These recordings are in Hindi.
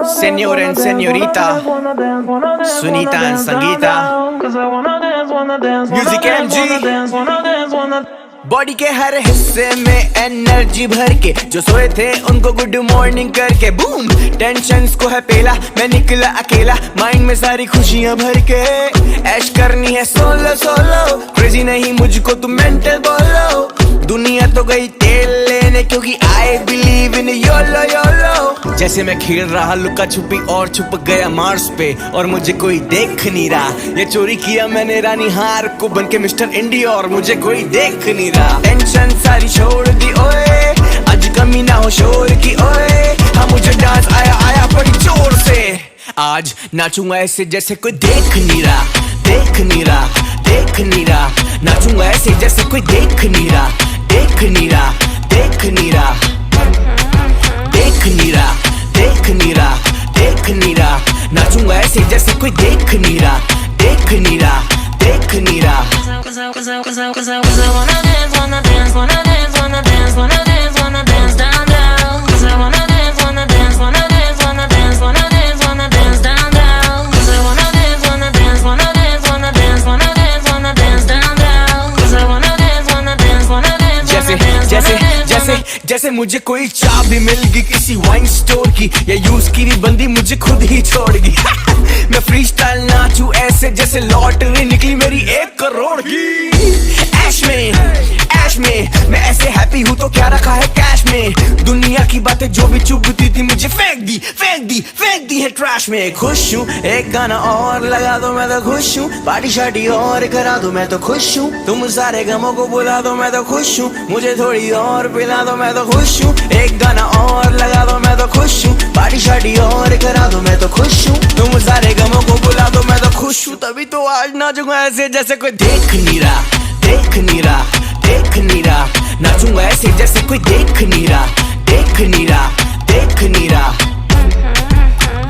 Señor and señorita, Sunita and Sangeeta, Music MG, body के हर हिस्से में एनर्जी भर के जो सोए थे उनको गुड मॉर्निंग करके बूम टेंशन को है पेला मैं निकला अकेला माइंड में सारी खुशियां भर के ऐश करनी है सोलो सोलो क्रेजी नहीं मुझको तुम मेंटल बोलो दुनिया तो गई तेल लेने क्योंकि I believe in YOLO YOLO जैसे मैं खेल रहा लुका छुपी और छुप गया मार्स पे और मुझे कोई देख नहीं रहा ये चोरी किया मैंने रानी हार को बनके मिस्टर इंडिया और मुझे कोई देख नहीं रहा टेंशन सारी छोड़ दी ओए आज कमी ना हो शोर की ओए हाँ मुझे डांस आया आया बड़ी जोर से आज नाचूंगा ऐसे जैसे कोई देख नहीं रहा देख नहीं रहा देख नहीं रहा नाचूंगा ऐसे जैसे कोई देख नहीं रहा देख नहीं रहा देख नहीं रहा देख नहीं रहा देख नहीं रहा देख नहीं रहा नाचूंगा ऐसे जैसे कोई देख नहीं रहा देख नहीं रहा देख नहीं रहा जैसे मुझे कोई चाबी मिल गई किसी वाइन स्टोर की या यूज की बंदी मुझे खुद ही छोड़गी मैं फ्री स्टाइल नाचूं ऐसे जैसे लॉटरी निकली मेरी 1 करोड़ की ऐश में मैं ऐसे हैप्पी हूँ तो क्या रखा है कैश में दुनिया की बातें जो भी चुभती थी मुझे फेंक दी है ट्रैश में खुश हूँ एक गाना और लगा दो मैं तो खुश हूँ पार्टी शार्टी और करा दो मैं तो खुश हूँ तुम सारे गमों को बुला दो मैं तो खुश हूँ मुझे थोड़ी और पिला दो मैं तो खुश हूँ एक गाना और लगा दो मैं तो खुश हूँ पार्टी शार्टी और करा दो मैं तो खुश हूँ तुम सारे गमों को बुला दो मैं तो खुश हूँ तभी तो आज नाचूंगा ऐसे जैसे कोई देख नहीं रहा देख नहीं रहा देख नहीं रहा नाचूंगा ऐसे जैसे कोई देख नहीं रहा देख नहीं रहा देख नहीं रहा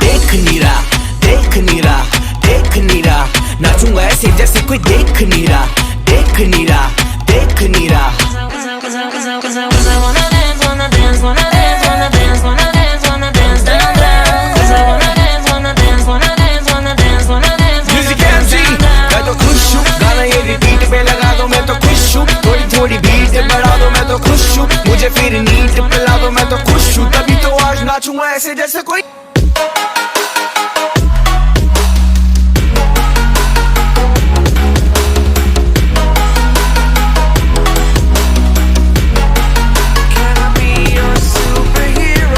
देख नहीं रहा देख नहीं रहा देख नहीं रहा नाचूंगा ऐसे जैसे कोई देख नहीं रहा देख नहीं रहा देख नहीं रहा म्यूजिक एमजी मैं तो खुश हूँ गाना ये रिपीट पे लगा दो मैं तो खुश हूँ थोड़ी बीट बढ़ा दो मैं तो खुश हूँ मुझे फिर नीट पिला दो मैं तो खुश हूँ तभी तो आज नाचूंगा ऐसे जैसे कोई